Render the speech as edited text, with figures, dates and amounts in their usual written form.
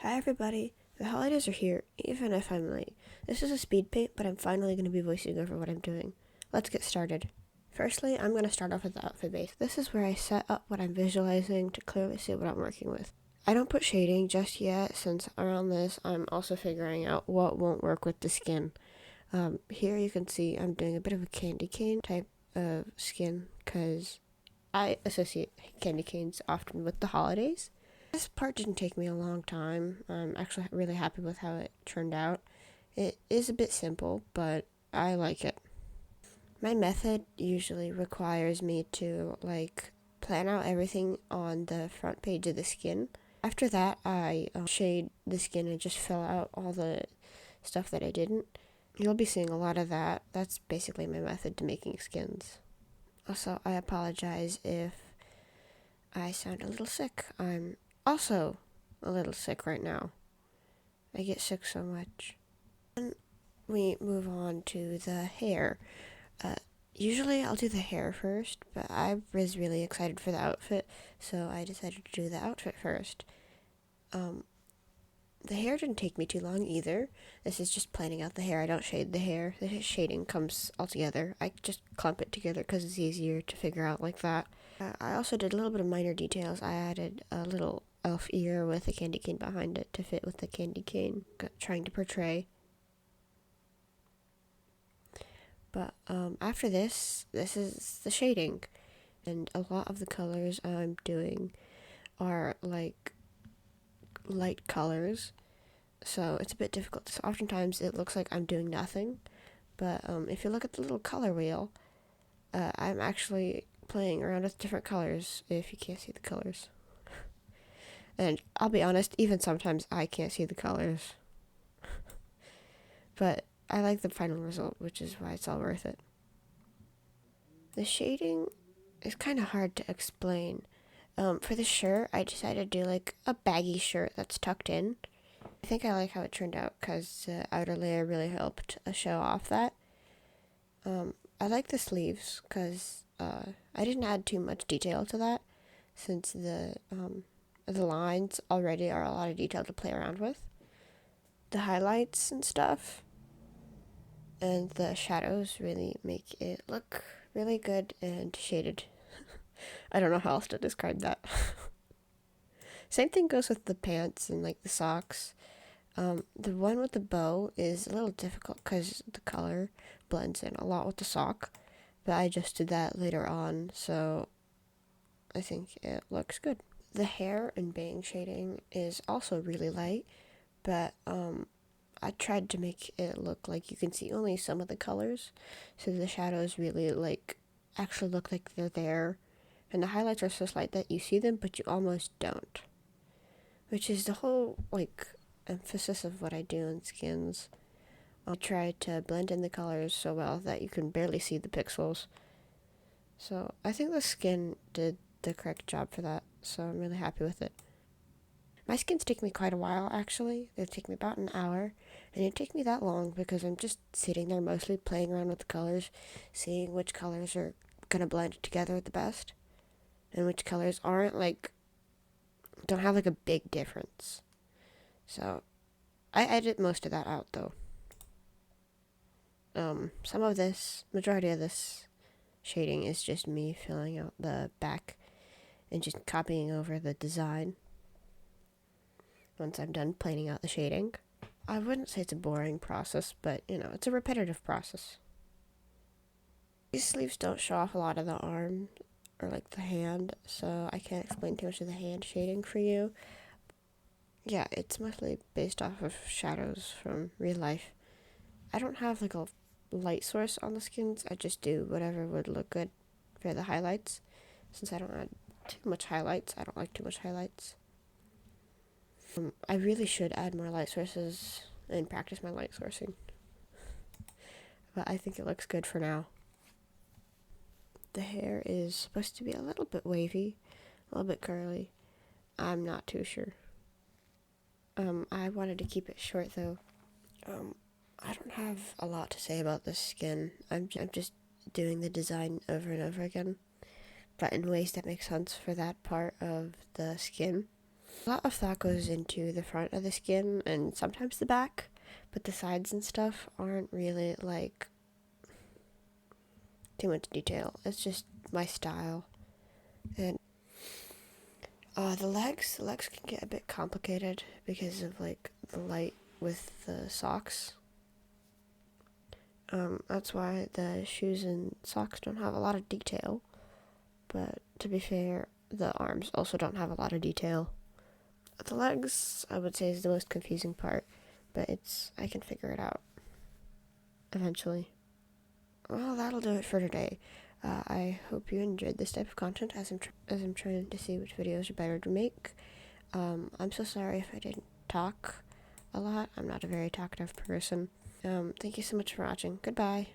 Hi everybody, the holidays are here, even if I'm late. This is a speed paint, but I'm finally going to be voicing over what I'm doing. Let's get started. Firstly, I'm going to start off with the outfit base. This is where I set up what I'm visualizing to clearly see what I'm working with. I don't put shading just yet, since around this I'm also figuring out what won't work with the skin. Here you can see I'm doing a bit of a candy cane type of skin, because I associate candy canes often with the holidays. This part didn't take me a long time. I'm actually really happy with how it turned out. It is a bit simple, but I like it. My method usually requires me to plan out everything on the front page of the skin. After that, I shade the skin and just fill out all the stuff that I didn't. You'll be seeing a lot of that. That's basically my method to making skins. Also, I apologize if I sound a little sick. I'm also a little sick right now. I get sick so much. Then we move on to the hair. Usually I'll do the hair first, but I was really excited for the outfit, so I decided to do the outfit first. The hair didn't take me too long either. This is just planning out the hair. I don't shade the hair. The shading comes all together. I just clump it together because it's easier to figure out like that. I also did a little bit of minor details. I added a little elf ear with a candy cane behind it to fit with the candy cane trying to portray. But after this is the shading. And a lot of the colors I'm doing are like light colors, so it's a bit difficult. So oftentimes it looks like I'm doing nothing, but if you look at the little color wheel, I'm actually playing around with different colors if you can't see the colors. And I'll be honest, even sometimes I can't see the colors. But I like the final result, which is why it's all worth it. The shading is kind of hard to explain. For the shirt, I decided to do like a baggy shirt that's tucked in. I think I like how it turned out because the outer layer really helped show off that. I like the sleeves because I didn't add too much detail to that, since the lines already are a lot of detail to play around with. The highlights and stuff and the shadows really make it look really good and shaded. I don't know how else to describe that. Same thing goes with the pants and like the socks. The one with the bow is a little difficult because the color blends in a lot with the sock, but I just did that later on, so I think it looks good. The hair and bang shading is also really light, but I tried to make it look like you can see only some of the colors, so the shadows really actually look like they're there, and the highlights are so slight that you see them but you almost don't, which is the whole emphasis of what I do in skins. I'll try to blend in the colors so well that you can barely see the pixels. So I think the skin did the correct job for that, so I'm really happy with it. My skins take me quite a while, actually. They take me about an hour, and it take me that long because I'm just sitting there mostly playing around with the colors, seeing which colors are gonna blend together the best, and which colors aren't don't have a big difference. So I edit most of that out though. Majority of this shading is just me filling out the back and just copying over the design once I'm done planning out the shading. I wouldn't say it's a boring process, but it's a repetitive process. These sleeves don't show off a lot of the arm or the hand, so I can't explain too much of the hand shading for you. Yeah, it's mostly based off of shadows from real life. I don't have a light source on the skins. I just do whatever would look good for the highlights. Since I don't add too much highlights, I don't like too much highlights. I really should add more light sources and practice my light sourcing, but I think it looks good for now. The hair is supposed to be a little bit wavy, a little bit curly. I'm not too sure. I wanted to keep it short though. I don't have a lot to say about this skin. I'm just doing the design over and over again, but in ways that make sense for that part of the skin. A lot of that goes into the front of the skin and sometimes the back, but the sides and stuff aren't really like too much detail. It's just my style. And the legs can get a bit complicated because of like the light with the socks. That's why the shoes and socks don't have a lot of detail. But to be fair, the arms also don't have a lot of detail. The legs, I would say, is the most confusing part, but I can figure it out eventually. Well, that'll do it for today. I hope you enjoyed this type of content as I'm trying to see which videos are better to make. I'm so sorry if I didn't talk a lot. I'm not a very talkative person. Thank you so much for watching. Goodbye.